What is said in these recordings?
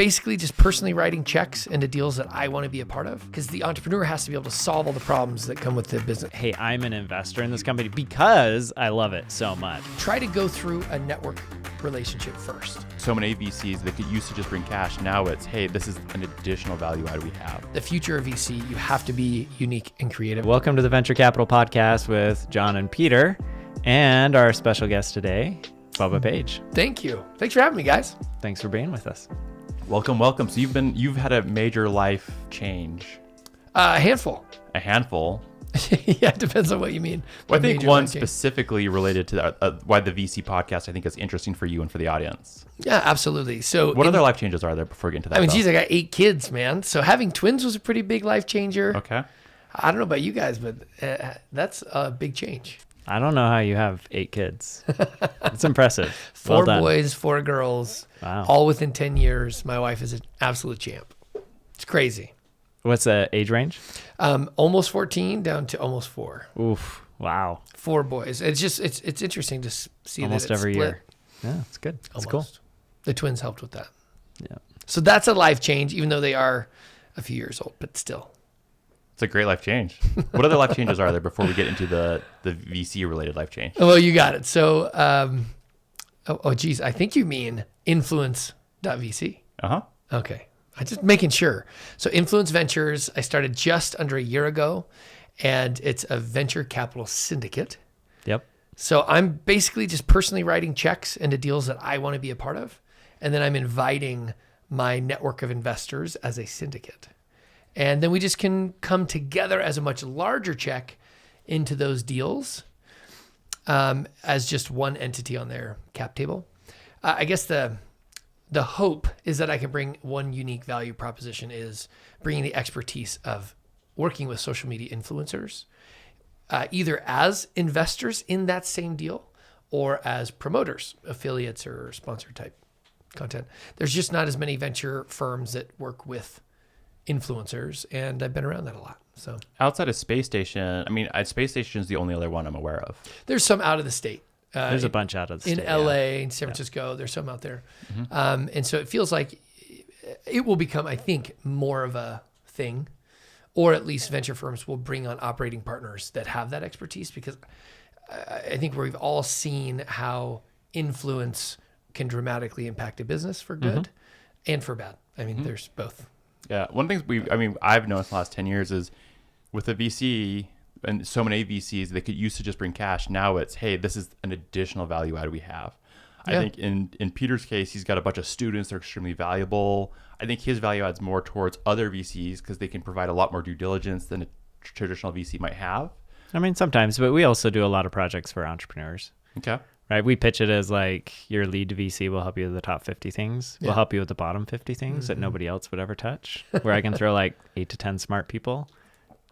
basically just personally writing checks into deals that I want to be a part of, because the entrepreneur has to be able to solve all the problems that come with the business. Hey, I'm an investor in this company because I love it so much. Try to go through a network relationship first. So many VCs that could used to just bring cash. Now it's, hey, this is an additional value add we have. The future of VC, you have to be unique and creative. Welcome to the Venture Capital Podcast with John and Peter, and our special guest today, Bubba Page. Thank you. Thanks for having me, guys. Thanks for being with us. Welcome. So you've had a major life change. A handful. A handful. Yeah, it depends on what you mean. Well, I think one specifically related to why the VC podcast I think is interesting for you and for the audience. Yeah, absolutely. So what other life changes are there before we get into that? I mean, geez, I got 8 kids, man. So having twins was a pretty big life changer. Okay. I don't know about you guys, but that's a big change. I don't know how you have 8 kids. It's impressive. 4 boys, 4 girls, Wow. all within 10 years. My wife is an absolute champ. It's crazy. What's the age range? Almost 14 down to almost 4. Oof. Wow. 4 boys. It's just, it's interesting to see Almost that it's every split. year. Yeah, it's good. It's Almost. cool. The twins helped with that. Yeah. So that's a life change, even though they are a few years old, but still. It's a great life change. What other life changes are there before we get into the VC related life change? Well, you got it. So, geez, I think you mean Influence.VC. Uh-huh. Okay. I'm just making sure. So Influence Ventures, I started just under a year ago, and it's a venture capital syndicate. Yep. So I'm basically just personally writing checks into deals that I want to be a part of. And then I'm inviting my network of investors as a syndicate. And then we just can come together as a much larger check into those deals as just one entity on their cap table. I guess the hope is that I can bring one unique value proposition is bringing the expertise of working with social media influencers, either as investors in that same deal or as promoters, affiliates, or sponsor type content. There's just not as many venture firms that work with influencers, and I've been around that a lot. So outside of Space Station, I mean, Space Station is the only other one I'm aware of. There's some out of the state. There's a bunch out of the state. In LA, in San Francisco, there's some out there. Mm-hmm. And so it feels like it will become, I think, more of a thing, or at least venture firms will bring on operating partners that have that expertise, because I think we've all seen how influence can dramatically impact a business for good and for bad. I mean, there's both. Yeah. One of the things I've noticed in the last 10 years is with the VC and so many VCs that could used to just bring cash. Now it's, hey, this is an additional value add we have. Yeah. I think in Peter's case, he's got a bunch of students that are extremely valuable. I think his value adds more towards other VCs because they can provide a lot more due diligence than a traditional VC might have. I mean, sometimes, but we also do a lot of projects for entrepreneurs. Okay. Right? We pitch it as like your lead VC will help you with the top 50 things. Yeah. We'll help you with the bottom 50 things that nobody else would ever touch, where I can throw like 8 to 10 smart people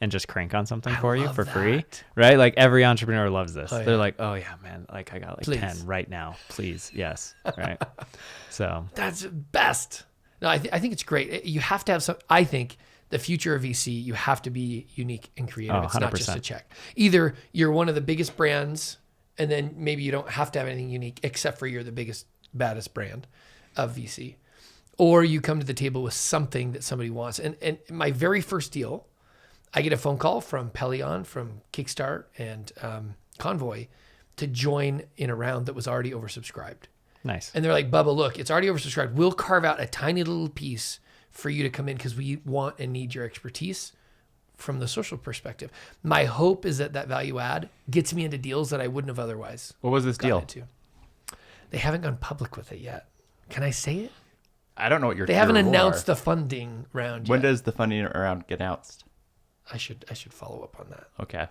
and just crank on something for you for free. Right? Like every entrepreneur loves this. Oh, They're yeah. like, oh yeah, man, like I got like Please. 10 right now. Please. Yes. Right. So That's best. No, I think it's great. You have to have some, I think the future of VC, you have to be unique and creative. Oh, it's not just 100%. a check. Either you're one of the biggest brands, and then maybe you don't have to have anything unique except for you're the biggest, baddest brand of VC. Or you come to the table with something that somebody wants. And my very first deal, I get a phone call from Pelion, from Kickstart, and Convoy to join in a round that was already oversubscribed. nice. And they're like, Bubba, look, it's already oversubscribed. We'll carve out a tiny little piece for you to come in because we want and need your expertise from the social perspective. My hope is that value add gets me into deals that I wouldn't have otherwise. What was this deal? Into. They haven't gone public with it yet. Can I say it? I don't know what They haven't announced the funding round When yet. does the funding round get announced? I should follow up on that. Okay.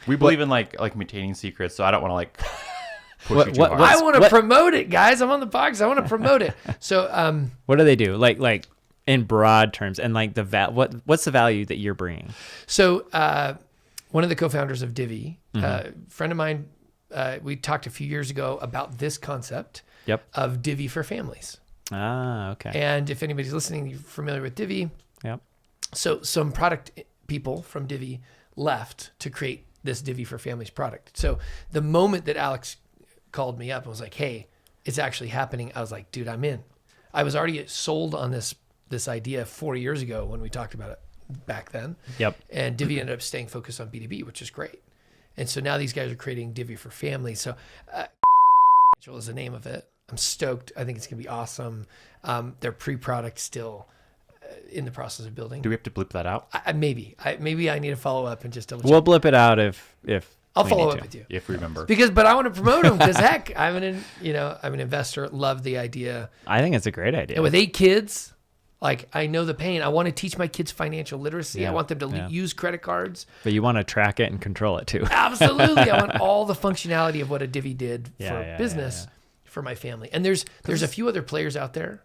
We believe in like maintaining secrets, so I don't want to like push What- you too what- hard. I want to promote it, guys. I'm on the box. I want to promote it. So What do they do? Like in broad terms, and like what's the value that you're bringing? So one of the co-founders of Divvy, friend of mine, we talked a few years ago about this concept Yep. of Divvy for families. Ah, okay. And if anybody's listening, you're familiar with Divvy. Yep. So some product people from Divvy left to create this Divvy for families product. So the moment that Alex called me up and was like, hey, it's actually happening, I was like, dude, I'm in. I was already sold on this idea 4 years ago when we talked about it back then. Yep. And Divvy ended up staying focused on B2B, which is great. And so now these guys are creating Divvy for Family. So is the name of it. I'm stoked. I think it's going to be awesome. Their pre-product still in the process of building. Do we have to bleep that out? Maybe I need to follow up and just double check. We'll blip it out if I'll we follow need up to. with you. If we remember. But I want to promote them because heck, I'm an investor. Love the idea. I think it's a great idea. And with 8 kids, like I know the pain. I want to teach my kids financial literacy. Yeah, I want them to use credit cards. But you want to track it and control it too. Absolutely. I want all the functionality of what a Divvy did for business for my family. And there's a few other players out there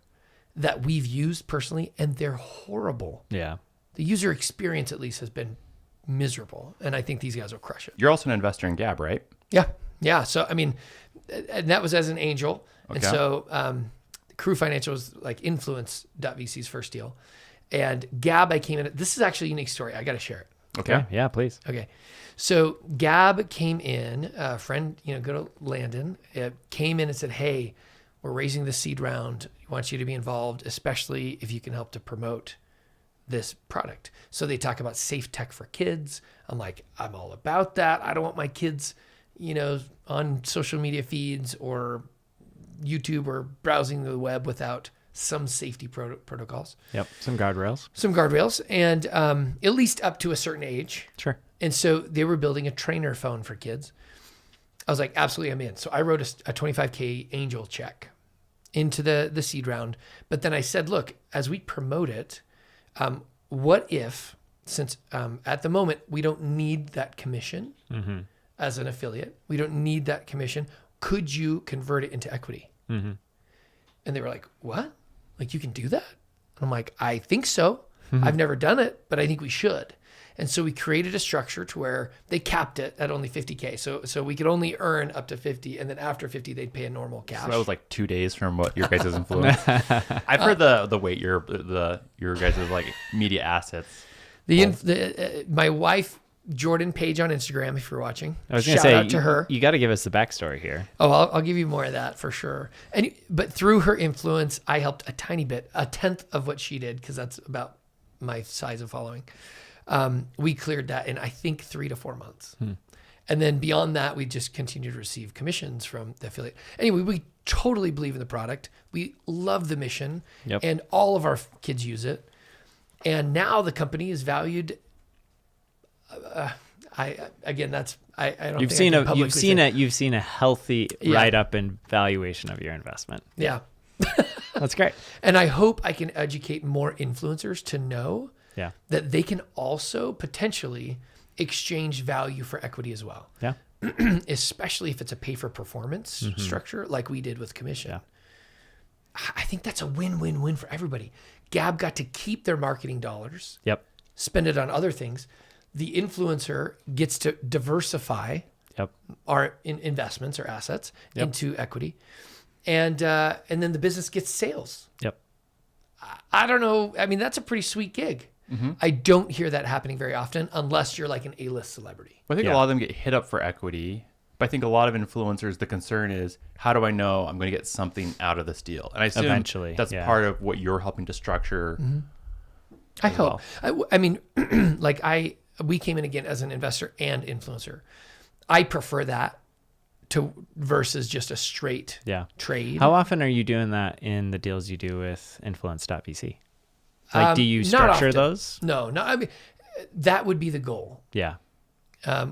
that we've used personally, and they're horrible. Yeah. The user experience, at least, has been miserable. And I think these guys will crush it. You're also an investor in Gab, right? Yeah. Yeah. So, I mean, and that was as an angel. Okay. And so Crew Financial was like Influence.VC's first deal. And Gab, I came in. This is actually a unique story. I got to share it. Okay. Yeah, please. Okay. So Gab came in, a friend, go to Landon, came in and said, hey, we're raising the seed round. We want you to be involved, especially if you can help to promote this product. So they talk about safe tech for kids. I'm like, I'm all about that. I don't want my kids, on social media feeds or YouTube or browsing the web without some safety protocols. Yep. Some guardrails. Some guardrails, and at least up to a certain age. Sure. And so they were building a trainer phone for kids. I was like, absolutely, I'm in. So I wrote a $25K angel check into the seed round. But then I said, look, as we promote it, what if, since at the moment we don't need that commission as an affiliate, we don't need that commission, could you convert it into equity? Mm-hmm. And they were like, what? Like, you can do that? I'm like, I think so. I've never done it, but I think we should. And so we created a structure to where they capped it at only 50K. So we could only earn up to 50, and then after 50, they'd pay a normal cash. So that was like 2 days from what your guys' influence. I've heard the weight your guys' like media assets. My wife, Jordan Page on Instagram, if you're watching, I was going to shout say, out to her. You got to give us the backstory here. Oh, I'll give you more of that for sure. But through her influence, I helped a tiny bit, 1/10 of what she did, because that's about my size of following. We cleared that in, I think, 3 to 4 months. And then beyond that, we just continue to receive commissions from the affiliate. Anyway, we totally believe in the product. We love the mission, and all of our kids use it. And now the company is valued. I don't. You've seen a healthy write up and valuation of your investment. Yeah, that's great. And I hope I can educate more influencers to know that they can also potentially exchange value for equity as well. Yeah, especially if it's a pay for performance structure like we did with commission. Yeah. I think that's a win-win-win for everybody. Gab got to keep their marketing dollars. Yep. Spend it on other things. The influencer gets to diversify our investments or assets into equity. And then the business gets sales. Yep. I don't know. I mean, that's a pretty sweet gig. I don't hear that happening very often unless you're like an A-list celebrity. Well, I think a lot of them get hit up for equity. But I think a lot of influencers, the concern is, how do I know I'm going to get something out of this deal? And I assume eventually that's part of what you're helping to structure. I hope. I mean, we came in again as an investor and influencer. I prefer that versus just a straight trade. How often are you doing that in the deals you do with Influence.VC? Like, do you structure those? No. I mean, that would be the goal. Yeah.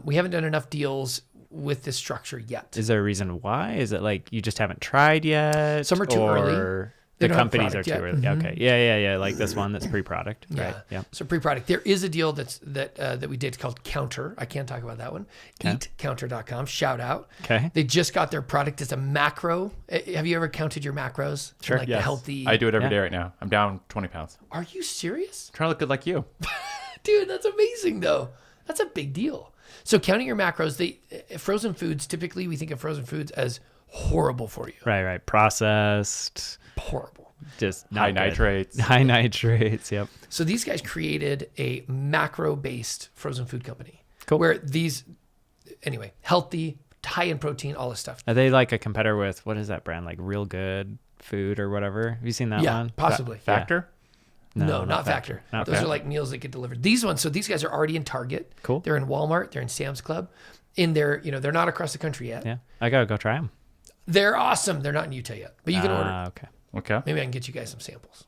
We haven't done enough deals with this structure yet. Is there a reason why? Is it like you just haven't tried yet? Some are too early. The companies are too early. Okay. Yeah. Like this one that's pre-product. Right. Yeah. So pre-product. There is a deal that we did called Counter. I can't talk about that one. Eatcounter.com. Shout out. Okay. They just got their product. It's a macro. Have you ever counted your macros? Sure. Like the healthy. I do it every day right now. I'm down 20 pounds. Are you serious? I'm trying to look good like you. Dude, that's amazing though. That's a big deal. So counting your macros, frozen foods, typically we think of frozen foods as horrible for you. Right. Processed. Horrible. Just high nitrates. High nitrates, yep. So these guys created a macro-based frozen food company. Cool. Where healthy, high in protein, all this stuff. Are they like a competitor with, what is that brand? Like Real Good food or whatever. Have you seen that Yeah, one? possibly. Factor? No, not Factor. Not Those Factor. are like meals that get delivered. These ones, so these guys are already in Target. Cool. They're in Walmart. They're in Sam's Club. In their, they're not across the country yet. Yeah. I got to go try them. They're awesome. They're not in Utah yet, but you can order. Okay. Okay. Maybe I can get you guys some samples.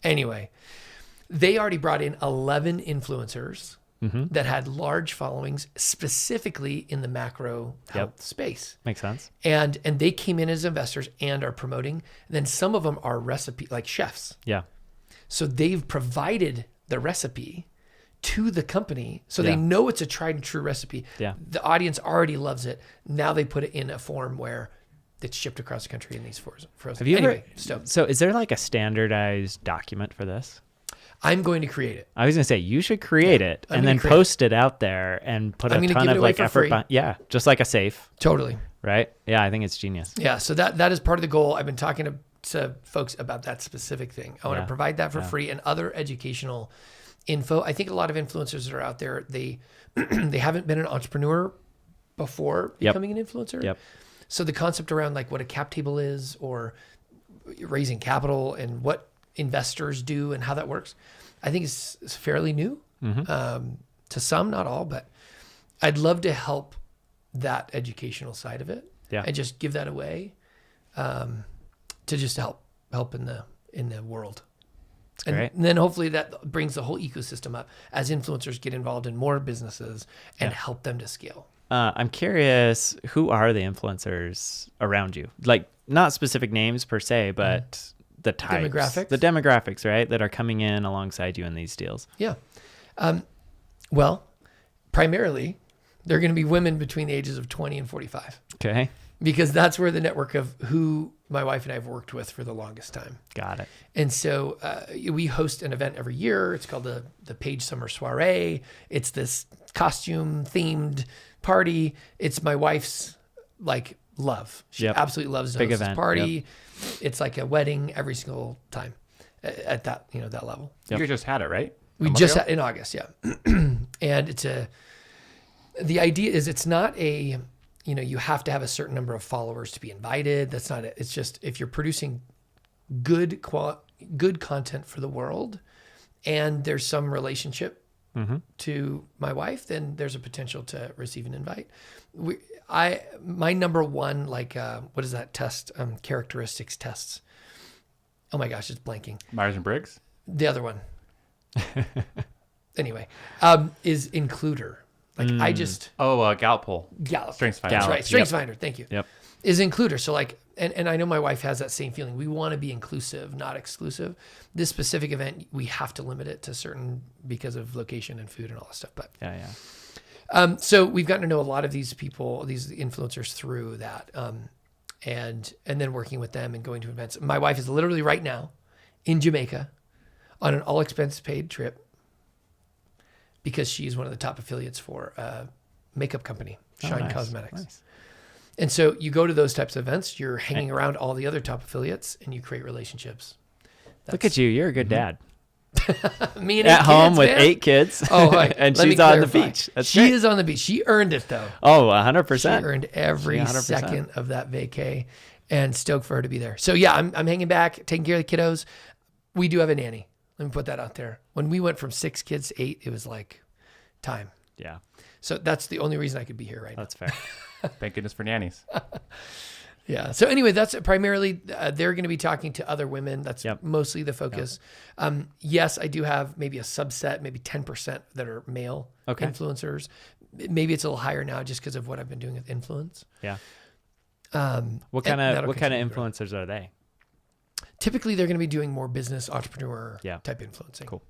Anyway, they already brought in 11 influencers that had large followings, specifically in the macro health space. Makes sense. And they came in as investors and are promoting. And then some of them are like chefs. Yeah. So they've provided the recipe to the company. So they Yeah. know it's a tried and true recipe. Yeah. The audience already loves it. Now they put it in a form where it's shipped across the country in these frozen. Have you anyway, ever? So is there like a standardized document for this? I'm going to create it. I was gonna say you should create it I'm and gonna then create post it out there and put I'm a gonna ton give it of away like for effort. free. Yeah, just like a safe, Totally. right? Yeah, I think it's genius. Yeah. So that is part of the goal. I've been talking to folks about that specific thing. I want Yeah. to provide that for free and other educational info. I think a lot of influencers that are out there, they they haven't been an entrepreneur before becoming an influencer. Yep. So the concept around like what a cap table is or raising capital and what investors do and how that works, I think is fairly new to some, not all, but I'd love to help that educational side of it and just give that away to just help in the world. And then hopefully that brings the whole ecosystem up as influencers get involved in more businesses and help them to scale. I'm curious, who are the influencers around you? Like not specific names per se, but the types, the demographics, right? That are coming in alongside you in these deals. Yeah. Well, primarily they're going to be women between the ages of 20 and 45. Okay. Because that's where the network of who my wife and I have worked with for the longest time. Got it. And so we host an event every year. It's called the Page Summer Soiree. It's this costume themed party. It's my wife's like love. She absolutely loves Big this event. party. Yep. It's like a wedding every single time at that, that level. You guys just had it, right? We just had in August. Yeah. And the idea is it's not a, you have to have a certain number of followers to be invited. That's not it. It's just if you're producing good content for the world and there's some relationship to my wife, then there's a potential to receive an invite. My number one, like, what is that test? Characteristics tests. Oh my gosh, it's blanking. Myers-Briggs? The other one. Anyway, is includer. Like I just Gallup poll. Gallup. StrengthsFinder. That's right. StrengthsFinder. Thank you. Yep. Is includer. So like, and I know my wife has that same feeling. We want to be inclusive, not exclusive. This specific event, we have to limit it to certain because of location and food and all that stuff. But so we've gotten to know a lot of these people, these influencers through that, and then working with them and going to events. My wife is literally right now in Jamaica on an all expense paid trip because she's one of the top affiliates for a makeup company, Shine Cosmetics. Nice. And so you go to those types of events, you're hanging around all the other top affiliates and you create relationships. Look at you. You're a good dad. Me and At home kids, with man. 8 kids. Oh, and let me she's on the clarify. beach. That's she great. is on the beach. She earned it though. Oh, 100%. She earned every 100%. second of that vacay and stoked for her to be there. So yeah, I'm hanging back, taking care of the kiddos. We do have a nanny. Let me put that out there. When we went from 6 kids to 8, it was like time. Yeah. So that's the only reason I could be here right now. That's fair. Thank goodness for nannies. Yeah. So anyway, that's primarily, they're going to be talking to other women. That's mostly the focus. Yes, I do have maybe a subset, maybe 10% that are male influencers. Maybe it's a little higher now just because of what I've been doing with influence. Yeah. What kind of growing. influencers are they? Typically, they're going to be doing more business entrepreneur type influencing. Cool.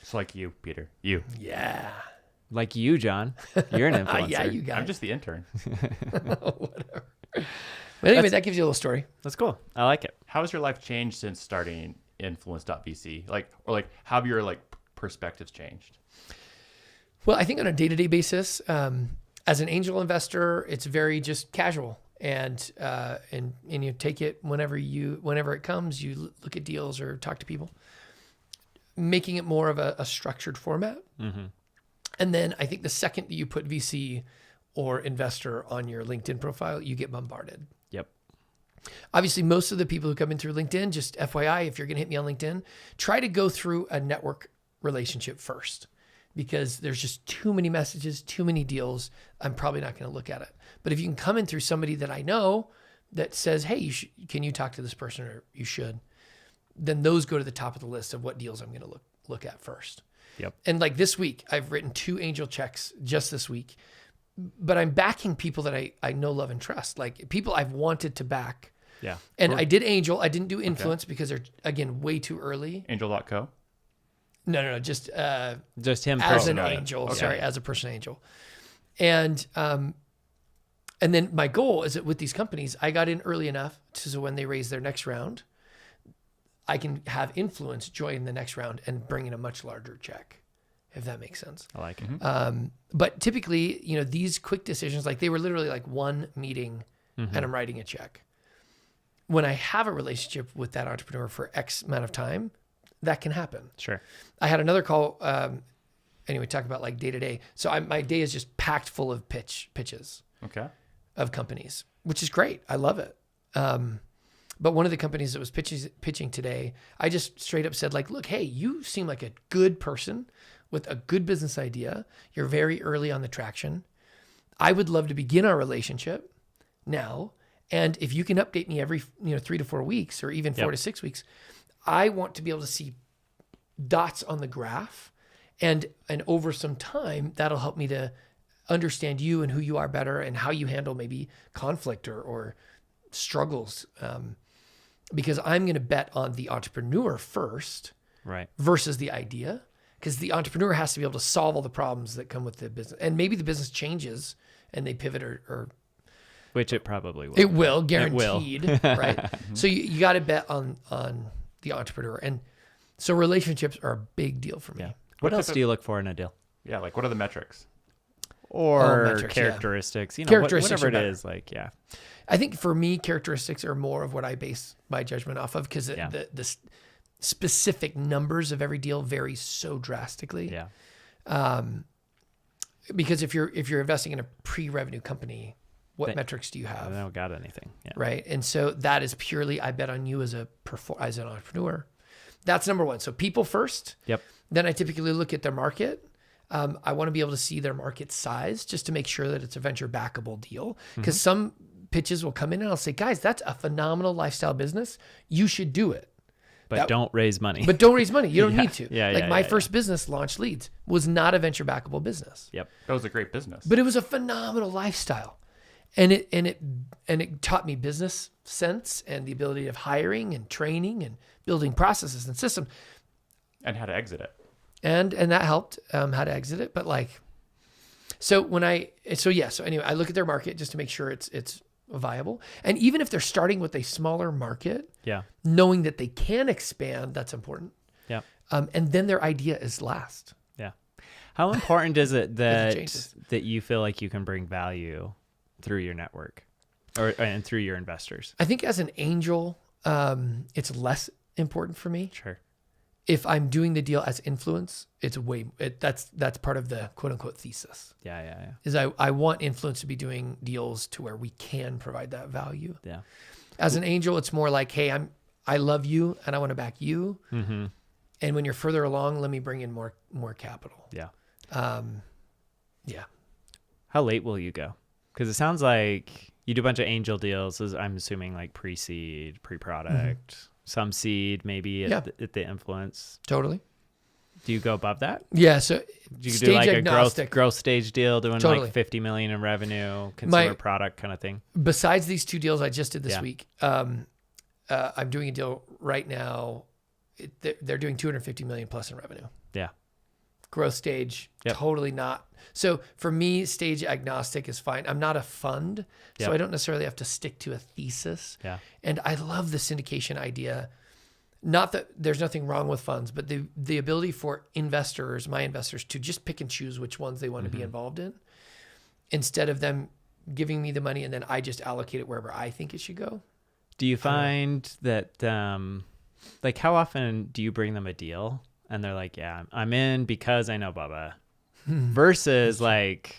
It's like you, Peter. You. Yeah. Like you, John. You're an influencer. Yeah, you got I'm it. just the intern. Whatever. But anyway, that gives you a little story. That's cool. I like it. How has your life changed since starting Influence.VC? Or how have your perspectives changed? Well, I think on a day-to-day basis, as an angel investor, it's very just casual, and you take it whenever it comes. You look at deals or talk to people, making it more of a structured format. Mm-hmm. And then I think the second that you put VC or investor on your LinkedIn profile, you get bombarded. Yep. Obviously, most of the people who come in through LinkedIn, just FYI, if you're going to hit me on LinkedIn, try to go through a network relationship first, because there's just too many messages, too many deals. I'm probably not going to look at it. But if you can come in through somebody that I know that says, hey, can you talk to this person, or you should, then those go to the top of the list of what deals I'm going to look at first. Yep. And like this week, I've written 2 angel checks just this week, but I'm backing people that I know, love, and trust, like people I've wanted to back. Yeah. And I did angel. I didn't do influence because they're, again, way too early. Angel.co? No. Just him as an personally. angel. Okay. Sorry, as a person angel. And then my goal is that with these companies, I got in early enough so when they raise their next round, I can have influence join the next round and bring in a much larger check, if that makes sense. I like it. But typically, these quick decisions, like they were literally like one meeting and I'm writing a check. When I have a relationship with that entrepreneur for X amount of time, that can happen. Sure. I had another call. Anyway, talk about like day to day. So my day is just packed full of pitches. Okay. Of companies, which is great. I love it. But one of the companies that was pitching today, I just straight up said like, look, hey, you seem like a good person with a good business idea. You're very early on the traction. I would love to begin our relationship now. And if you can update me every 3 to 4 weeks or even 4 to 6 weeks, I want to be able to see dots on the graph. And over some time, that'll help me to understand you and who you are better and how you handle maybe conflict or struggles. Because I'm going to bet on the entrepreneur first, right, versus the idea. Because the entrepreneur has to be able to solve all the problems that come with the business. And maybe the business changes and they pivot or which it probably will. It will, guaranteed, it will. right? So you got to bet on the entrepreneur. And so relationships are a big deal for me. Yeah. What else do you look for in a deal? Yeah, like what are the metrics? Or metrics, characteristics, characteristics whatever it are is, like, yeah. I think for me, characteristics are more of what I base my judgment off of, because the specific numbers of every deal vary so drastically. Yeah. Because if you're investing in a pre-revenue company, what metrics do you have? I don't got anything. Yeah. Right. And so that is purely, I bet on you as an entrepreneur. That's number one. So people first. Yep. Then I typically look at their market. I want to be able to see their market size just to make sure that it's a venture backable deal. Because some pitches will come in and I'll say, guys, that's a phenomenal lifestyle business. You should do it. But don't raise money. But don't raise money. You don't need to. Yeah, my first business, Launch Leads, was not a venture backable business. Yep. That was a great business. But it was a phenomenal lifestyle. And it taught me business sense and the ability of hiring and training and building processes and systems. And how to exit it. And that helped how to exit it. But so anyway, I look at their market just to make sure it's viable. And even if they're starting with a smaller market, knowing that they can expand, that's important. Yeah. And then their idea is last. Yeah. How important is it that you feel like you can bring value through your network and through your investors? I think as an angel, it's less important for me. Sure. If I'm doing the deal as influence, that's part of the quote unquote thesis. Yeah. Is I want influence to be doing deals to where we can provide that value. Yeah. As an angel, it's more like, hey, I love you and I want to back you. Mm-hmm. And when you're further along, let me bring in more capital. Yeah. Yeah. How late will you go? Because it sounds like you do a bunch of angel deals. I'm assuming like pre-seed, pre-product, some seed, maybe at the influence. Totally. Do you go above that? Yeah. So do you do like agnostic. A growth stage deal doing like 50 million in revenue, consumer product kind of thing? Besides these 2 deals I just did this week, I'm doing a deal right now. They're doing 250 million plus in revenue. Yeah. Growth stage, totally not. So for me, stage agnostic is fine. I'm not a fund, so I don't necessarily have to stick to a thesis. Yeah. And I love the syndication idea. Not that there's nothing wrong with funds, but the ability for investors, my investors, to just pick and choose which ones they want to be involved in, instead of them giving me the money and then I just allocate it wherever I think it should go. Do you find that, like, how often do you bring them a deal and they're like, yeah, I'm in because I know Bubba, versus like,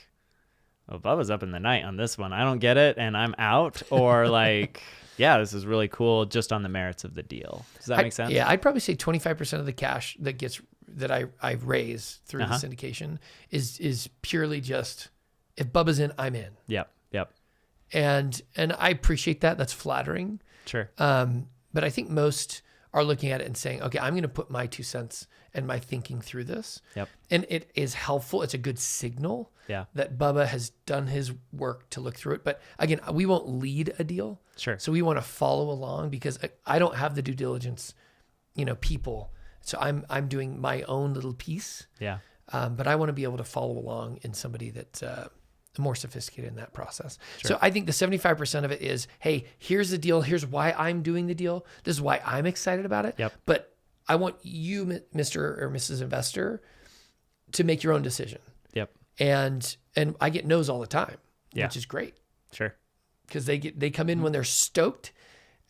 oh, Bubba's up in the night on this one. I don't get it, and I'm out. Or like, yeah, this is really cool just on the merits of the deal. Does that make sense? Yeah, I'd probably say 25% of the cash that I raise through the syndication is purely just, if Bubba's in, I'm in. Yep. And I appreciate that. That's flattering. Sure. But I think most are looking at it and saying, okay, I'm going to put my 2 cents and my thinking through this. Yep. And it is helpful. It's a good signal that Bubba has done his work to look through it. But again, we won't lead a deal. Sure. So we want to follow along because I don't have the due diligence, people. So I'm doing my own little piece. Yeah. But I want to be able to follow along in somebody that's more sophisticated in that process. Sure. So I think the 75% of it is, hey, here's the deal. Here's why I'm doing the deal. This is why I'm excited about it. Yep. But I want you, Mr. or Mrs. Investor, to make your own decision. Yep. And I get no's all the time, which is great. Sure. Because they come in when they're stoked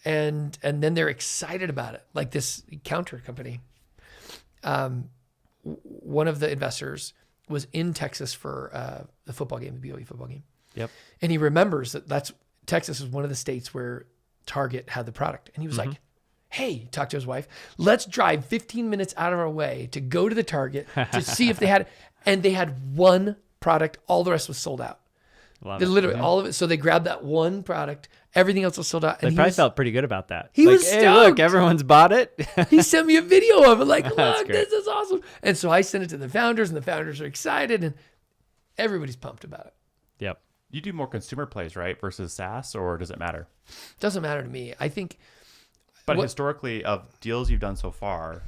and then they're excited about it. Like this counter company. One of the investors was in Texas for the football game, the BYU football game. Yep. And he remembers that Texas was one of the states where Target had the product. And he was like, hey, talk to his wife, let's drive 15 minutes out of our way to go to the Target to see if they had, and they had one product. All the rest was sold out. Literally all of it. So they grabbed that one product. Everything else was sold out. And they probably felt pretty good about that. He was stoked. Hey, look, everyone's bought it. He sent me a video of it. Like, look, this is awesome. And so I sent it to the founders, and the founders are excited, and everybody's pumped about it. Yep. You do more consumer plays, right, versus SaaS, or does it matter? Doesn't matter to me. I think. But historically, of deals you've done so far,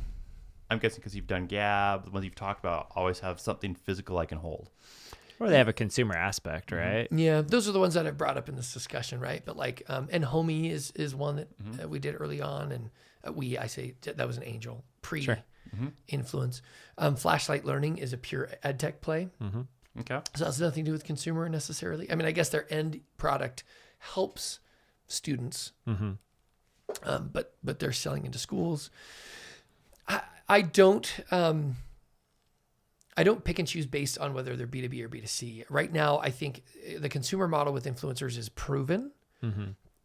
I'm guessing because you've done Gab, the ones you've talked about always have something physical I can hold. Or they have a consumer aspect, right? Yeah, those are the ones that I've brought up in this discussion, right? But like, and Homey is one that we did early on, and I say that was an angel pre-influence. Flashlight Learning is a pure ed tech play. Okay. So it has nothing to do with consumer necessarily. I mean, I guess their end product helps students, but they're selling into schools. I don't pick and choose based on whether they're B2B or B2C. Right now, I think the consumer model with influencers is proven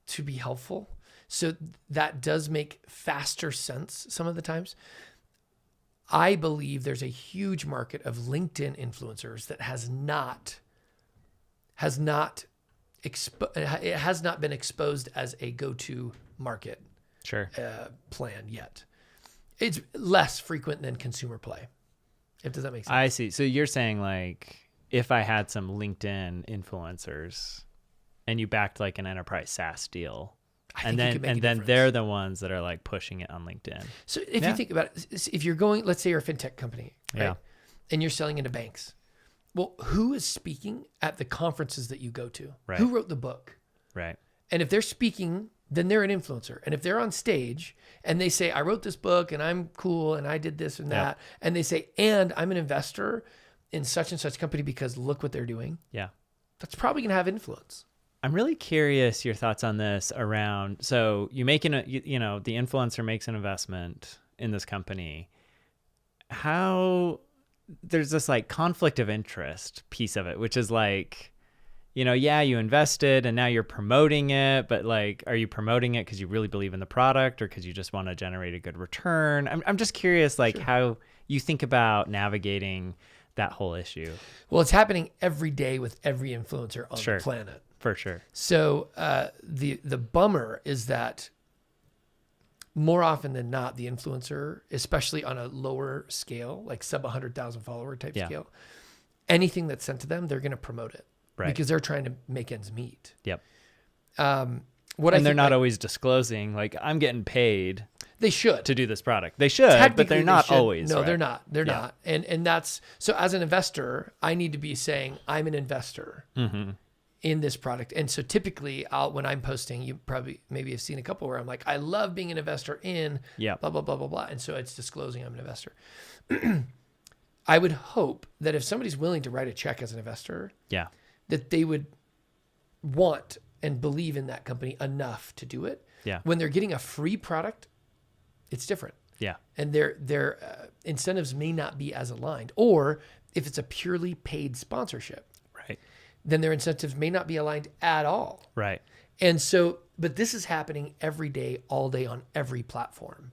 to be helpful. So that does make faster sense some of the times. I believe there's a huge market of LinkedIn influencers that has not been exposed as a go-to market plan yet. It's less frequent than consumer play. Does that make sense? I see. So you're saying like if I had some LinkedIn influencers and you backed like an enterprise SaaS deal, and then they're the ones that are like pushing it on LinkedIn. So if you think about it, if you're going, let's say you're a fintech company, right? And you're selling into banks. Well, who is speaking at the conferences that you go to? Right. Who wrote the book? Right. And if they're speaking, then they're an influencer. And if they're on stage and they say, I wrote this book and I'm cool and I did this and that, and they say, and I'm an investor in such and such company because look what they're doing. Yeah. That's probably going to have influence. I'm really curious your thoughts on this around, so the influencer makes an investment in this company. How there's this like conflict of interest piece of it, which is like, you invested and now you're promoting it, but like, are you promoting it because you really believe in the product or because you just want to generate a good return? I'm just curious, like how you think about navigating that whole issue. Well, it's happening every day with every influencer on the planet. For sure. So the bummer is that more often than not, the influencer, especially on a lower scale, like sub 100,000 follower type scale, anything that's sent to them, they're going to promote it. Right. Because they're trying to make ends meet. Yep. And they're not always disclosing, like, I'm getting paid. They should. To do this product. They should, but they're not always. No, right? they're not. They're not. And that's, so as an investor, I need to be saying, I'm an investor in this product. And so typically, when I'm posting, you probably maybe have seen a couple where I'm like, I love being an investor in blah, blah, blah, blah, blah. And so it's disclosing I'm an investor. I would hope that if somebody's willing to write a check as an investor, that they would want and believe in that company enough to do it. Yeah. When they're getting a free product, it's different. Yeah. And their incentives may not be as aligned. Or if it's a purely paid sponsorship. Right. then their incentives may not be aligned at all. Right. And so, but this is happening every day, all day on every platform.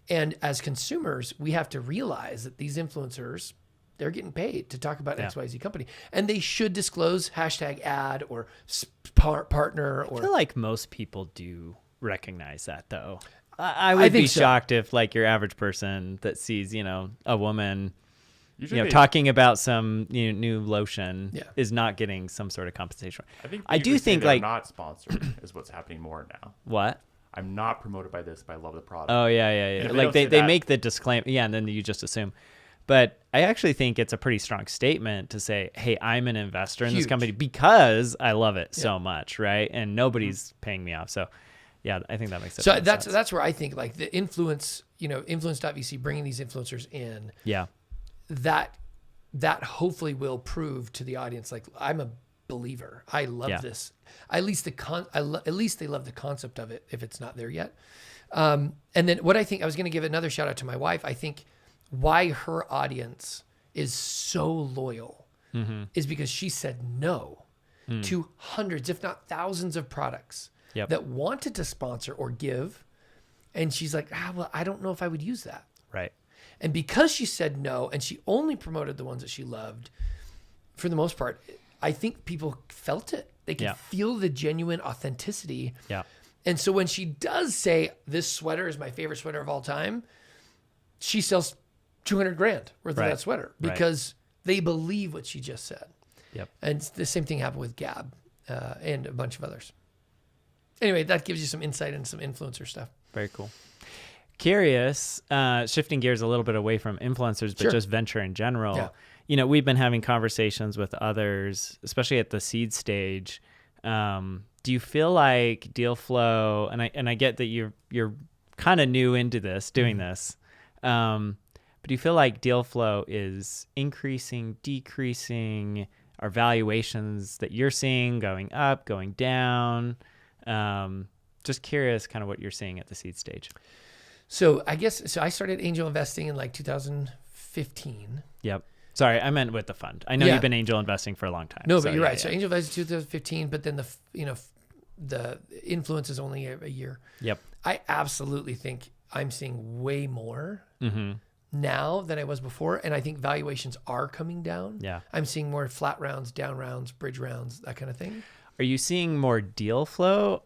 And as consumers, we have to realize that these influencers, they're getting paid to talk about XYZ company, and they should disclose #ad or partner. Or I feel like most people do recognize that, though. I would be shocked if, like, your average person that sees, a woman, talking about some new lotion is not getting some sort of compensation. I do think like not sponsored is what's happening more now. What? I'm not promoted by this, but I love the product. Oh yeah. Like they make the disclaimer, and then you just assume. But I actually think it's a pretty strong statement to say, hey, I'm an investor in this company because I love it so much, right? And nobody's paying me off. So, yeah, I think that makes sense. So that's where I think like the influence, Influence.VC, bringing these influencers in. Yeah. That hopefully will prove to the audience, like, I'm a believer. I love this. At least at least they love the concept of it if it's not there yet. And then what I think, I was going to give another shout out to my wife. I think why her audience is so loyal is because she said no to hundreds, if not thousands of products that wanted to sponsor or give. And she's like, well, I don't know if I would use that. Right. And because she said no, and she only promoted the ones that she loved, for the most part, I think people felt it. They can feel the genuine authenticity. Yeah. And so when she does say, this sweater is my favorite sweater of all time, she sells $200,000 worth of that sweater because they believe what she just said. Yep. And the same thing happened with Gab and a bunch of others. Anyway, that gives you some insight into some influencer stuff. Very cool. Curious, shifting gears a little bit away from influencers, but just venture in general. Yeah. We've been having conversations with others, especially at the seed stage. Do you feel like deal flow, and I get that you're kind of new into this, doing this, but do you feel like deal flow is increasing, decreasing? Are valuations that you're seeing going up, going down? Just curious kind of what you're seeing at the seed stage. So I started angel investing in like 2015. Yep. Sorry, I meant with the fund. I know you've been angel investing for a long time. No, but you're right. So angel invested in 2015, but then the influence is only a year. Yep. I absolutely think I'm seeing way more now than I was before. And I think valuations are coming down. Yeah. I'm seeing more flat rounds, down rounds, bridge rounds, that kind of thing. Are you seeing more deal flow?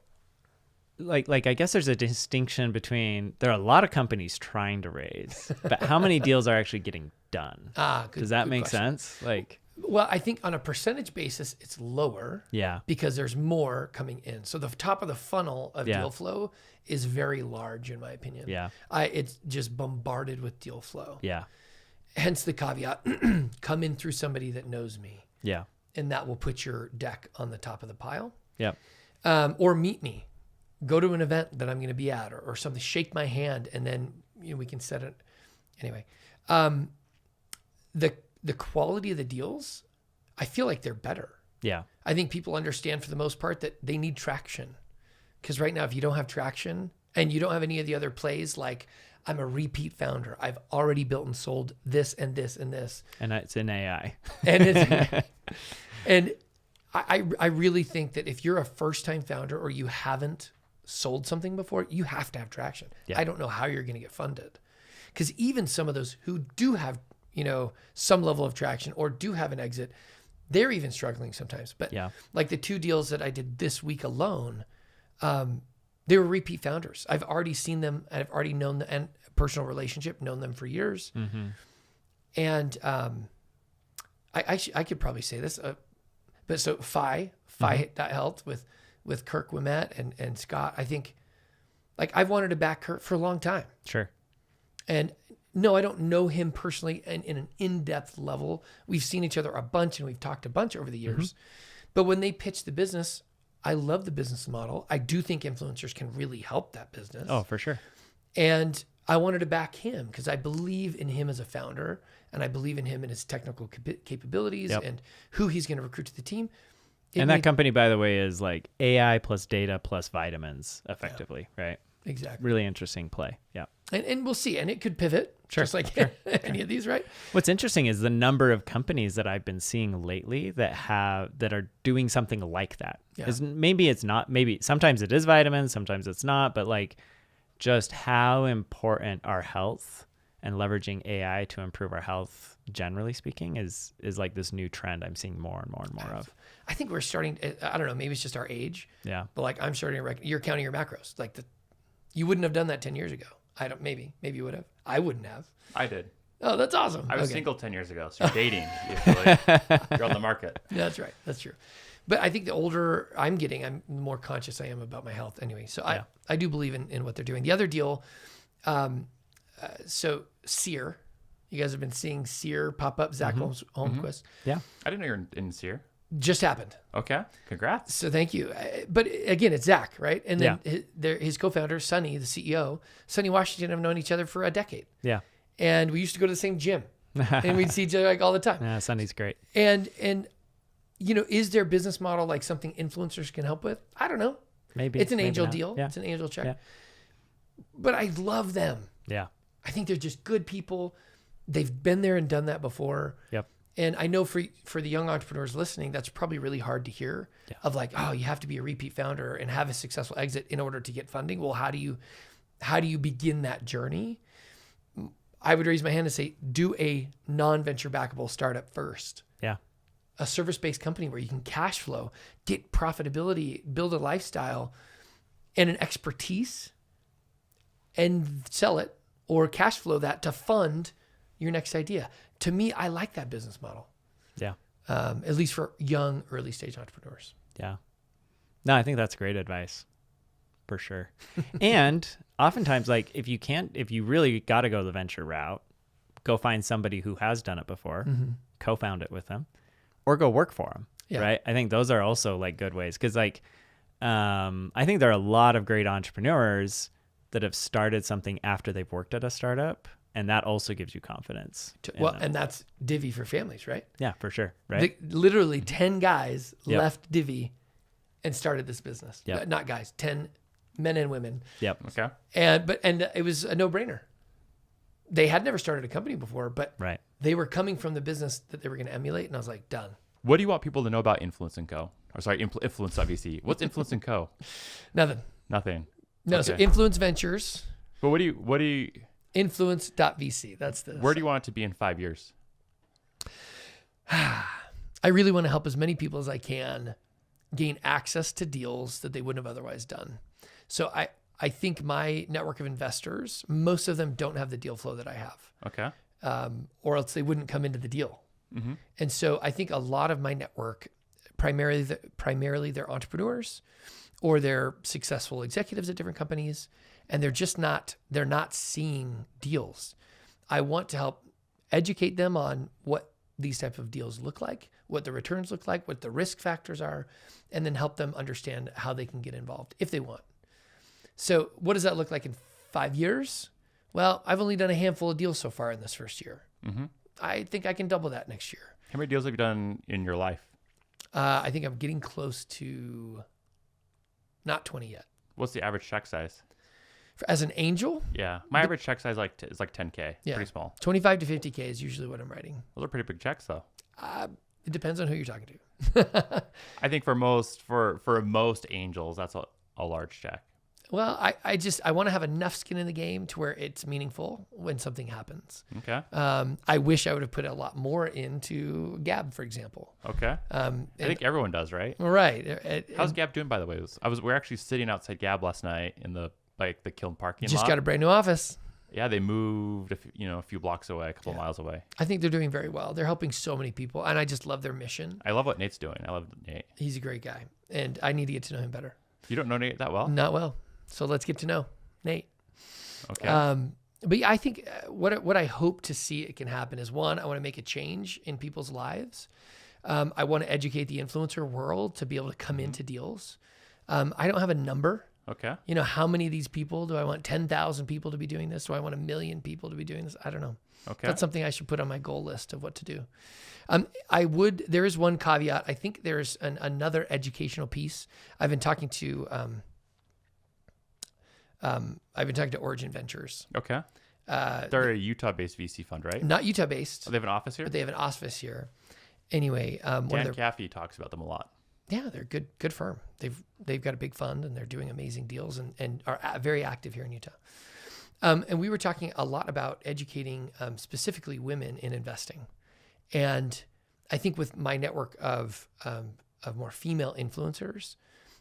Like I guess there's a distinction between, there are a lot of companies trying to raise, but how many deals are actually getting done? Does that make sense? Well, I think on a percentage basis, it's lower. Yeah. Because there's more coming in. So the top of the funnel of deal flow is very large, in my opinion. Yeah. It's just bombarded with deal flow. Yeah. Hence the caveat, come in through somebody that knows me. Yeah. And that will put your deck on the top of the pile. Yeah. Or meet me. Go to an event that I'm going to be at or something, shake my hand, and then we can set it. Anyway, the quality of the deals, I feel like they're better. Yeah. I think people understand for the most part that they need traction. Because right now, if you don't have traction and you don't have any of the other plays, like I'm a repeat founder, I've already built and sold this and this and this. And it's in AI. And I really think that if you're a first-time founder or you haven't sold something before, you have to have traction. Yeah. I don't know how you're going to get funded. Because even some of those who do have, some level of traction or do have an exit, they're even struggling sometimes. But like the 2 deals that I did this week alone, they were repeat founders. I've already seen them. I've already known them, and personal relationship, known them for years. Mm-hmm. And I could probably say this, but so Phi that helped with Kirk Wimet and Scott. I think, like, I've wanted to back Kirk for a long time. Sure. And no, I don't know him personally and in an in-depth level. We've seen each other a bunch and we've talked a bunch over the years. Mm-hmm. But when they pitched the business, I love the business model. I do think influencers can really help that business. Oh, for sure. And I wanted to back him because I believe in him as a founder and I believe in him and his technical capabilities and who he's going to recruit to the team. That company, by the way, is like AI plus data plus vitamins, effectively, right? Exactly. Really interesting play. Yeah. And we'll see. And it could pivot, just like any of these, right? What's interesting is the number of companies that I've been seeing lately that are doing something like that. Yeah. Maybe it's not, maybe sometimes it is vitamins, sometimes it's not, but like just how important our health and leveraging AI to improve our health, generally speaking, is like this new trend I'm seeing more and more and more of. I think we're starting, I don't know, maybe it's just our age. Yeah. But like I'm starting to you're counting your macros. Like you wouldn't have done that 10 years ago. Maybe you would have. I wouldn't have. I did. Oh, that's awesome. I was Okay. single 10 years ago, so you're dating. You're on the market. Yeah, that's right. That's true. But I think the older I'm getting, I'm the more conscious I am about my health anyway. So I do believe in what they're doing. The other deal, so Sear, you guys have been seeing Sear pop up, Zach Holmquist. Yeah. I didn't know you're in Sear. Just happened. Okay. Congrats. So thank you. But again, it's Zach, right? And then his co-founder, Sonny, the CEO, Sonny Washington, have known each other for a decade. Yeah. And we used to go to the same gym and we'd see each other like all the time. Yeah, Sunny's great. And is their business model like something influencers can help with? I don't know. Maybe. It's an maybe angel not. deal. Yeah. It's an angel check. Yeah. But I love them. Yeah. I think they're just good people. They've been there and done that before. Yep. And I know for the young entrepreneurs listening, that's probably really hard to hear of like, oh, you have to be a repeat founder and have a successful exit in order to get funding. Well, how do you begin that journey? I would raise my hand and say, do a non-venture backable startup first. Yeah. A service-based company where you can cash flow, get profitability, build a lifestyle and an expertise and sell it or cash flow that to fund your next idea. To me, I like that business model. Yeah. At least for young, early stage entrepreneurs. Yeah. No, I think that's great advice for sure. And oftentimes, like if you really got to go the venture route, go find somebody who has done it before, co-found it with them, or go work for them. Yeah. Right. I think those are also like good ways. Cause like, I think there are a lot of great entrepreneurs that have started something after they've worked at a startup. And that also gives you confidence. Well, and that's Divvy for families, right? Yeah, for sure. Right. Literally 10 guys left Divvy and started this business. Yep. Not guys, 10 men and women. Yep. Okay. And it was a no-brainer. They had never started a company before, but Right. they were coming from the business that they were going to emulate. And I was like, done. What do you want people to know about Influence & Co? Or sorry, Influence.VC. What's Influence & Co? Nothing. Nothing. No, Okay. so Influence Ventures, But what do you Influence.VC. That's the. where do you want it to be in 5 years? I really want to help as many people as I can gain access to deals that they wouldn't have otherwise done. So I think my network of investors, most of them don't have the deal flow that I have, Okay. or else they wouldn't come into the deal. Mm-hmm. And so I think a lot of my network, primarily they're entrepreneurs or they're successful executives at different companies, and they're not seeing deals. I want to help educate them on what these types of deals look like, what the returns look like, what the risk factors are, and then help them understand how they can get involved if they want. So what does that look like in 5 years? Well, I've only done a handful of deals so far in this first year. Mm-hmm. I think I can double that next year. How many deals have you done in your life? I think I'm getting close to not 20 yet. What's the average check size? As an angel, Yeah. My average check size is like 10K. Yeah. Pretty small. 25 to 50K is usually what I'm writing. Those are pretty big checks though. It depends on who you're talking to. I think for most angels, that's a large check. Well, I want to have enough skin in the game to where it's meaningful when something happens. Okay. I wish I would have put a lot more into Gab, for example. Okay. I think everyone does, right? Right. How's Gab doing, by the way? We're actually sitting outside Gab last night in the Kiln parking lot. Just got a brand new office. Yeah, they moved a few blocks away, a couple miles away. I think they're doing very well. They're helping so many people, and I just love their mission. I love what Nate's doing. I love Nate. He's a great guy, and I need to get to know him better. You don't know Nate that well? Not well. So let's get to know Nate. Okay. But yeah, I think what I hope to see it can happen is, one, I want to make a change in people's lives. I want to educate the influencer world to be able to come into deals. I don't have a number. Okay. How many of these people do I want? 10,000 people to be doing this? Do I want 1 million people to be doing this? I don't know. Okay. That's something I should put on my goal list of what to do. There is one caveat. I think there's another educational piece. I've been talking to I've been talking to Origin Ventures. Okay. They're a Utah-based VC fund, right? Not Utah-based, Oh, they have an office here? but they have an office here. Anyway, Dan Caffey talks about them a lot. yeah, they're good firm. They've got a big fund and they're doing amazing deals and are very active here in Utah. And we were talking a lot about educating specifically women in investing. And I think with my network of more female influencers,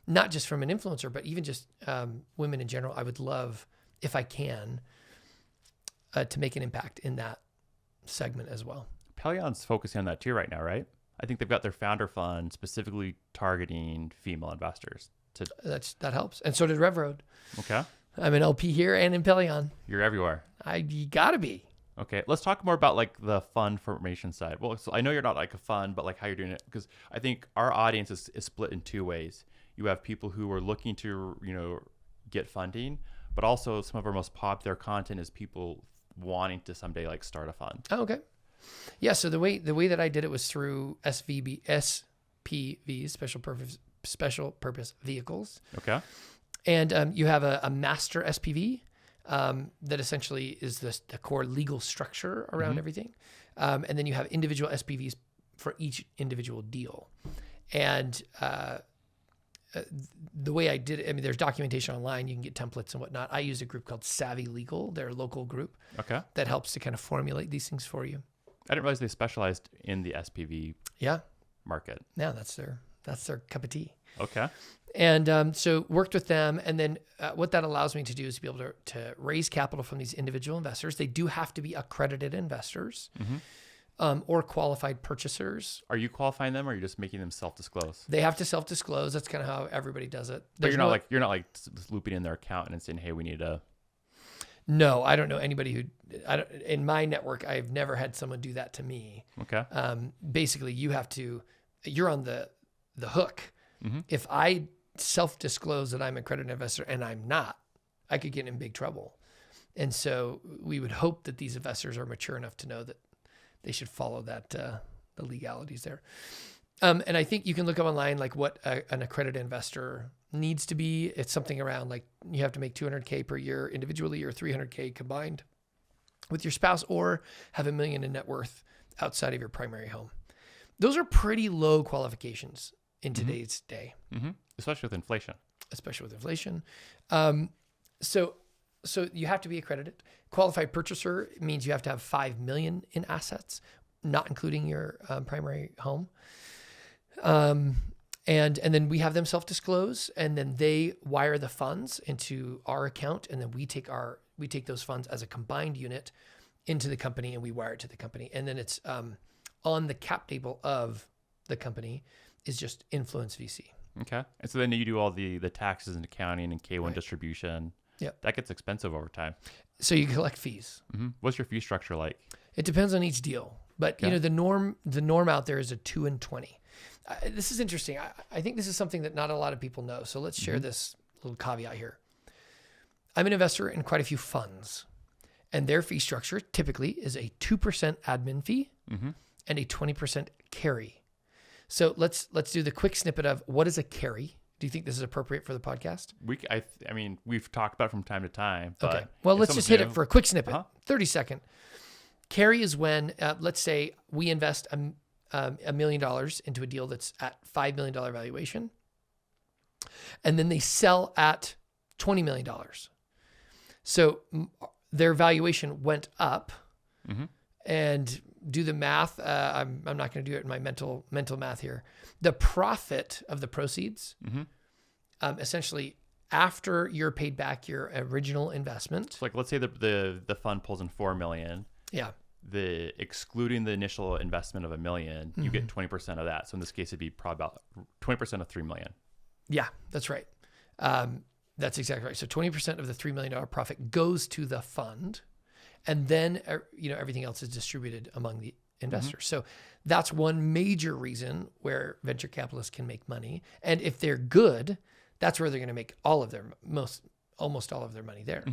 not just from an influencer, but even just women in general, I would love, if I can, to make an impact in that segment as well. Pelion's focusing on that too right now, right? I think they've got their founder fund specifically targeting female investors. That helps. And so did RevRoad. Okay. I'm an LP here and in Pelion. You're everywhere. You gotta be. Okay. Let's talk more about like the fund formation side. Well, so I know you're not like a fund, but like how you're doing it, because I think our audience is split in two ways. You have people who are looking to, get funding, but also some of our most popular content is people wanting to someday like start a fund. Oh, okay. Yeah. So the way that I did it was through SPVs, special purpose vehicles. Okay. And you have a master SPV that essentially is the core legal structure around everything. And then you have individual SPVs for each individual deal. And the way I did it, I mean, there's documentation online. You can get templates and whatnot. I use a group called Savvy Legal. They're a local group. Okay. That helps to kind of formulate these things for you. I didn't realize they specialized in the SPV market. Yeah, that's their cup of tea. Okay. And so worked with them. And then what that allows me to do is to be able to raise capital from these individual investors. They do have to be accredited investors or qualified purchasers. Are you qualifying them, or are you just making them self-disclose? They have to self-disclose. That's kind of how everybody does it. But you're not like looping in their account and saying, hey, we need a... No, I don't know anybody in my network, I've never had someone do that to me. Okay. Basically, you're on the hook. If I self-disclose that I'm an accredited investor and I'm not, I could get in big trouble. And so we would hope that these investors are mature enough to know that they should follow that, the legalities there. And I think you can look up online, like what an accredited investor needs to be. It's something around like you have to make $200K per year individually or $300K combined with your spouse, or have $1 million in net worth outside of your primary home. Those are pretty low qualifications in today's day. Especially with inflation. So you have to be accredited. Qualified purchaser means you have to have 5 million in assets, not including your primary home. And then we have them self-disclose, and then they wire the funds into our account, and then we take those funds as a combined unit into the company, and we wire it to the company. And then it's on the cap table of the company is just Influence.VC. Okay. And so then you do all the taxes and accounting and K1 distribution. Yeah. That gets expensive over time. So you collect fees. What's your fee structure like? It depends on each deal, but the norm out there is a 2 and 20. This is interesting. I think this is something that not a lot of people know. So let's share this little caveat here. I'm an investor in quite a few funds, and their fee structure typically is a 2% admin fee and a 20% carry. So let's do the quick snippet of what is a carry. Do you think this is appropriate for the podcast? I mean, we've talked about it from time to time. But okay. Well, let's just hit it for a quick snippet. 30-second. Carry is when, let's say, we invest $1 million into a deal that's at $5 million valuation, and then they sell at $20 million. So their valuation went up, and do the math. I'm not going to do it in my mental math here. The profit of the proceeds, essentially after you're paid back your original investment. So like, let's say the fund pulls in $4 million. Yeah. Excluding the initial investment of $1 million, you get 20% of that. So in this case, it'd be probably about 20% of $3 million. Yeah, that's right. That's exactly right. So 20% of the $3 million profit goes to the fund, and then everything else is distributed among the investors. So that's one major reason where venture capitalists can make money. And if they're good, that's where they're going to make almost all of their money there.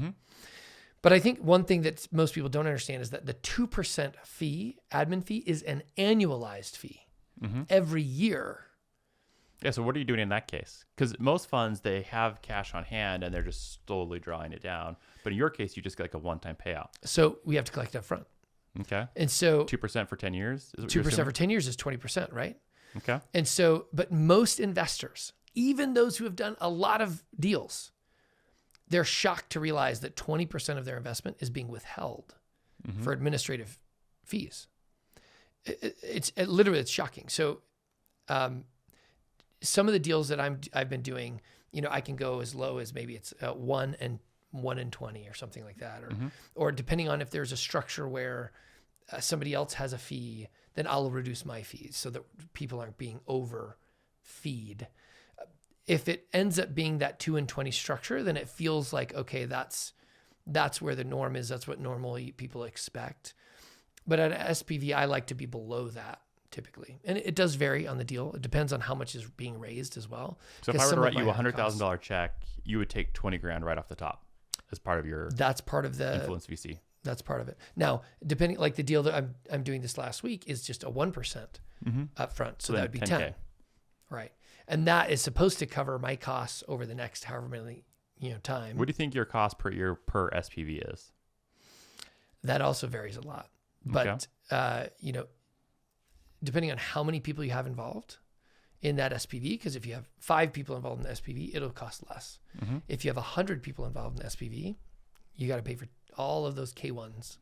But I think one thing that most people don't understand is that the 2% fee, admin fee, is an annualized fee every year. Yeah. So what are you doing in that case? Because most funds, they have cash on hand and they're just slowly drawing it down. But in your case, you just get like a one-time payout. So we have to collect up front. Okay. And so 2% for 10 years? Is what 2% you're assuming? for 10 years is 20%, right? Okay. And so, but most investors, even those who have done a lot of deals, they're shocked to realize that 20% of their investment is being withheld for administrative fees. It's literally, it's shocking. So some of the deals that I've been doing, I can go as low as maybe it's 1 and 20 or something like that, or depending on if there's a structure where somebody else has a fee, then I'll reduce my fees so that people aren't being over feed. If it ends up being that 2 and 20 structure, then it feels like, okay, that's where the norm is. That's what normally people expect. But at an SPV, I like to be below that typically. And it does vary on the deal. It depends on how much is being raised as well. So if I were to write you $100,000 check, you would take 20 grand right off the top as part of your that's part of the Influence.VC. That's part of it. Now, depending, like the deal that I'm doing this last week is just a 1% up front. So that would be 10. Right. And that is supposed to cover my costs over the next however many, time. What do you think your cost per year per SPV is? That also varies a lot. But, depending on how many people you have involved in that SPV, because if you have 5 people involved in the SPV, it'll cost less. If you have 100 people involved in the SPV, you got to pay for all of those K1s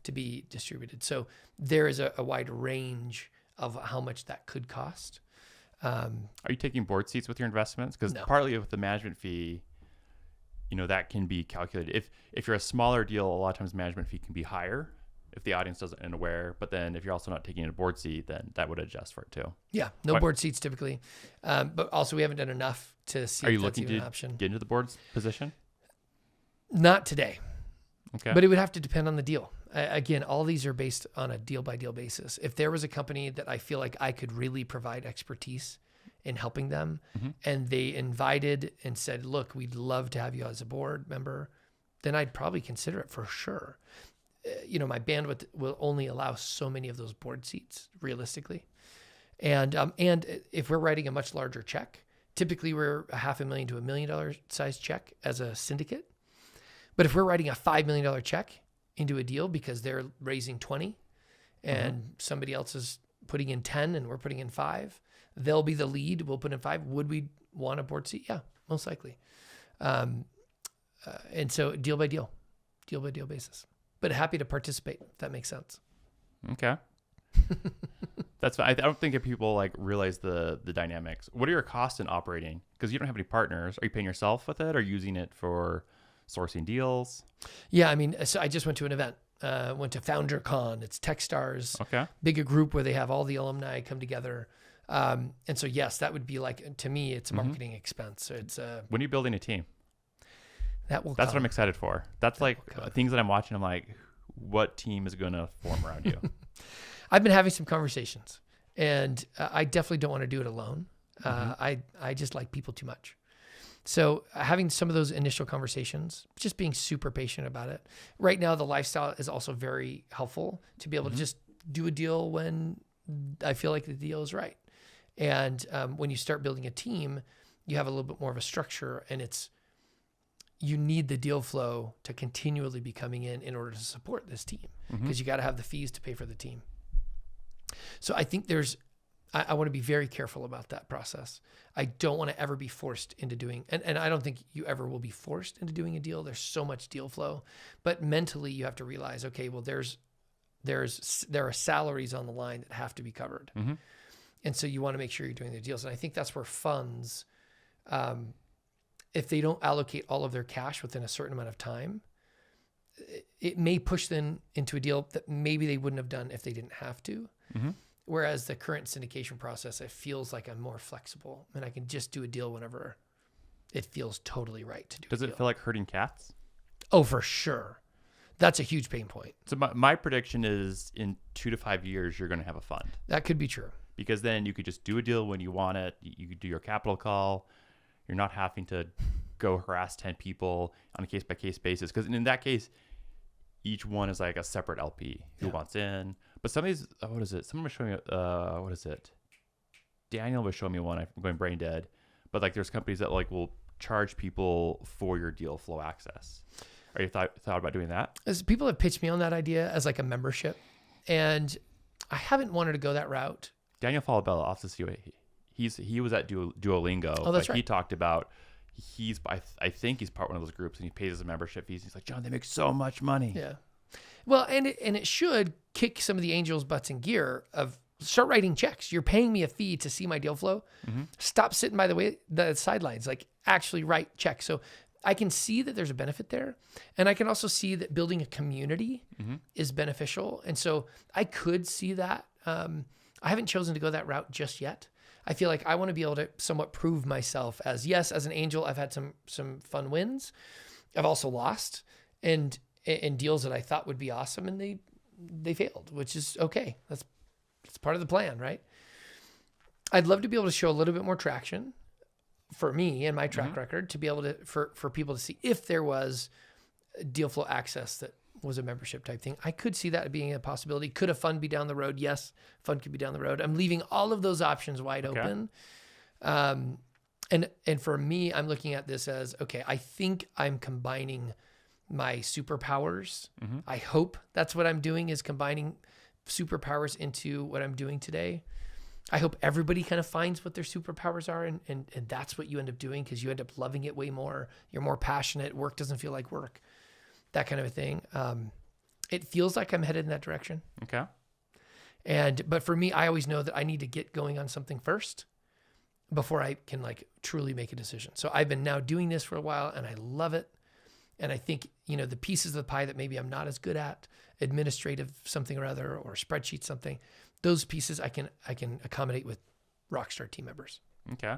to be distributed. So there is a wide range of how much that could cost. Are you taking board seats with your investments? Because No. partly with the management fee, that can be calculated. If you're a smaller deal, a lot of times management fee can be higher if the audience doesn't aware. But then if you're also not taking a board seat, then that would adjust for it too. Yeah, no board seats typically. But also we haven't done enough to see Are you if that's looking even to an option. get into the board's position? Not today. Okay. But it would have to depend on the deal. Again, all these are based on a deal by deal basis. If there was a company that I feel like I could really provide expertise in helping them and they invited and said, look, we'd love to have you as a board member, then I'd probably consider it for sure. My bandwidth will only allow so many of those board seats realistically. And if we're writing a much larger check, typically we're $500,000 to $1 million size check as a syndicate. But if we're writing a $5 million check into a deal because they're raising 20 and somebody else is putting in 10 and we're putting in 5, they'll be the lead. We'll put in 5. Would we want a board seat? Yeah, most likely. And so deal by deal basis, but happy to participate if that makes sense. Okay. That's fine. I don't think that people realize the dynamics. What are your costs in operating? Because you don't have any partners. Are you paying yourself with it or using it for sourcing deals? Yeah, I mean, so I just went to an event. Went to FounderCon. It's Techstars. Okay. Big group where they have all the alumni come together. And so yes, that would be to me, it's a marketing expense. So it's when are you building a team? That's what I'm excited for. That's things that I'm watching. I'm like, what team is going to form around you? I've been having some conversations, and I definitely don't want to do it alone. I just like people too much. So having some of those initial conversations, just being super patient about it. Right now, the lifestyle is also very helpful to be able to just do a deal when I feel like the deal is right. And when you start building a team, you have a little bit more of a structure, and you need the deal flow to continually be coming in order to support this team, because you got to have the fees to pay for the team. So I think I want to be very careful about that process. I don't want to ever be forced into doing, and I don't think you ever will be forced into doing a deal. There's so much deal flow, but mentally you have to realize, okay, well, there are salaries on the line that have to be covered. And so you want to make sure you're doing the deals. And I think that's where funds, if they don't allocate all of their cash within a certain amount of time, it may push them into a deal that maybe they wouldn't have done if they didn't have to. Whereas the current syndication process, it feels like I'm more flexible and I can just do a deal whenever it feels totally right to do. Does it feel like herding cats? Oh, for sure. That's a huge pain point. So my prediction is in 2 to 5 years, you're going to have a fund. That could be true. Because then you could just do a deal when you want it. You could do your capital call. You're not having to go harass 10 people on a case-by-case basis. Because in that case, each one is like a separate LP who wants in. But some of these, what is it? Someone was showing me, what is it? Daniel was showing me one. I'm going brain dead, but like there's companies that like will charge people for your deal flow access. Are you thought about doing that? As people have pitched me on that idea as like a membership, and I haven't wanted to go that route. Daniel Falabella, off the CEO, he was at Duolingo. Oh, that's right. He talked about I think he's part one of those groups, and he pays us a membership fees. He's like, John, they make so much money. Yeah. Well, and it should kick some of the angels' butts in gear of start writing checks. You're paying me a fee to see my deal flow. Mm-hmm. Stop sitting by the sidelines. Like actually write checks. So I can see that there's a benefit there, and I can also see that building a community is beneficial. And so I could see that. I haven't chosen to go that route just yet. I feel like I want to be able to somewhat prove myself as an angel. I've had some fun wins. I've also lost and in deals that I thought would be awesome, and they failed, which is okay. That's part of the plan, right? I'd love to be able to show a little bit more traction for me and my track record to be able to, for people to see if there was deal flow access that was a membership type thing. I could see that being a possibility. Could a fund be down the road? Yes, fund could be down the road. I'm leaving all of those options wide open. And for me, I'm looking at this as, okay, I think I'm combining my superpowers. I hope that's what I'm doing, is combining superpowers into what I'm doing today. I hope everybody kind of finds what their superpowers are, and that's what you end up doing, because you end up loving it way more. You're more passionate. Work doesn't feel like work, that kind of a thing. It feels like I'm headed in that direction. Okay. But for me, I always know that I need to get going on something first before I can like truly make a decision. So I've been now doing this for a while, and I love it. And I think, the pieces of the pie that maybe I'm not as good at, administrative something or other, or spreadsheet something, those pieces I can accommodate with Rockstar team members. Okay.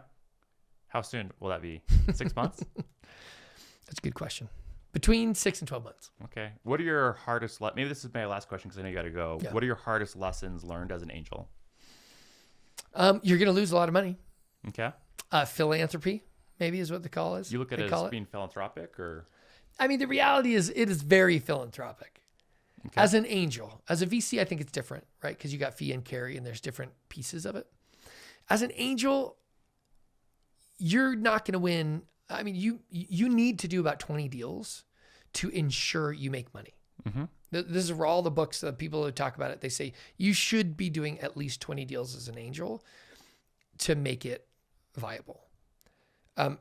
How soon will that be? 6 months? That's a good question. Between 6 and 12 months. Okay. What are your hardest, maybe this is my last question because I know you got to go. Yeah. What are your hardest lessons learned as an angel? You're going to lose a lot of money. Okay. Philanthropy, maybe, is what the call is. You look at it as being philanthropic, or? I mean, the reality is it is very philanthropic. Okay. As an angel, as a VC, I think it's different, right? Because you got fee and carry, and there's different pieces of it. As an angel, you're not going to win. I mean, you need to do about 20 deals to ensure you make money. Mm-hmm. This is where all the books, the people who talk about it, they say you should be doing at least 20 deals as an angel to make it viable.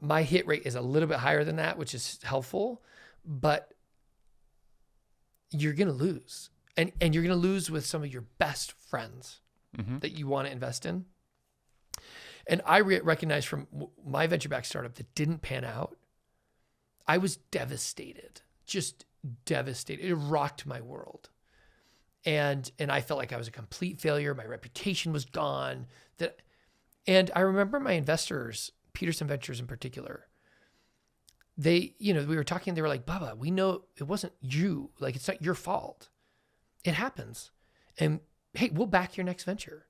My hit rate is a little bit higher than that, which is helpful, but you're going to lose. And you're going to lose with some of your best friends that you want to invest in. And I recognize from my venture-backed startup that didn't pan out, I was devastated, just devastated. It rocked my world. And I felt like I was a complete failure. My reputation was gone. And I remember my investors, Peterson Ventures in particular, we were talking, they were like, Bubba, we know it wasn't you. Like, it's not your fault. It happens. And hey, we'll back your next venture.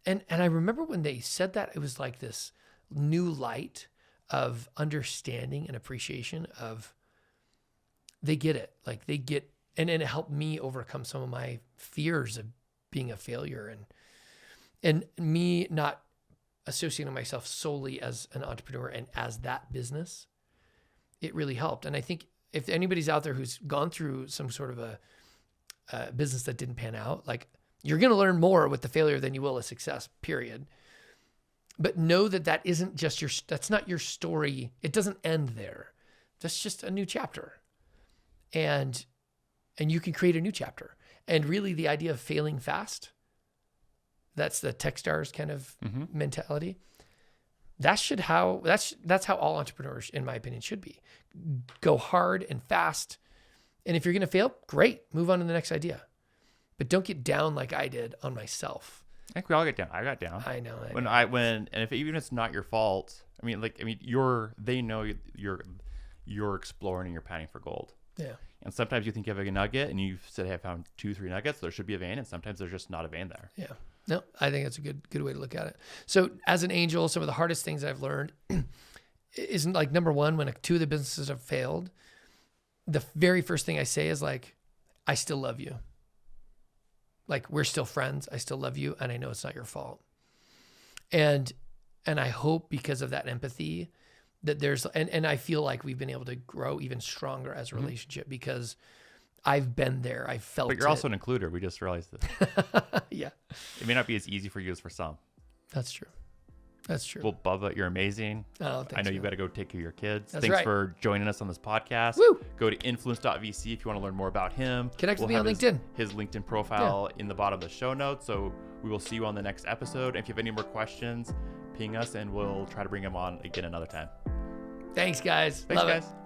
And I remember when they said that, it was like this new light of understanding and appreciation of, they get it. Like they get, and it helped me overcome some of my fears of being a failure and me not associating myself solely as an entrepreneur and as that business. It really helped. And I think if anybody's out there who's gone through some sort of a business that didn't pan out, like, you're going to learn more with the failure than you will a success, period. But know that isn't just that's not your story. It doesn't end there. That's just a new chapter. And you can create a new chapter. And really the idea of failing fast, that's the Techstars kind of mentality. That's how all entrepreneurs, in my opinion, should be. Go hard and fast. And if you're going to fail, great. Move on to the next idea. But don't get down like I did on myself. I think we all get down. I got down. I know. And if even if it's not your fault, they know you're exploring and you're panning for gold. Yeah. And sometimes you think you have a nugget and you said, hey, I found 2-3 nuggets. There should be a vein. And sometimes there's just not a vein there. Yeah. No, I think that's a good way to look at it. So as an angel, some of the hardest things I've learned is like, number one, when 2 of the businesses have failed, the very first thing I say is like, I still love you. Like, we're still friends. I still love you. And I know it's not your fault. And I hope because of that empathy that there's, and I feel like we've been able to grow even stronger as a relationship because I've been there. I felt it. But you're also an includer. We just realized this. Yeah. It may not be as easy for you as for some. That's true. That's true. Well, Bubba, you're amazing. Oh, thanks, I know man. you've got to go take care of your kids. That's Thanks right. for joining us on this podcast. Woo! Go to Influence.VC if you want to learn more about him. Connect with me We'll on have LinkedIn. His LinkedIn profile in the bottom of the show notes. So we will see you on the next episode. If you have any more questions, ping us and we'll try to bring him on again another time. Thanks, guys. Thanks, Love guys. it.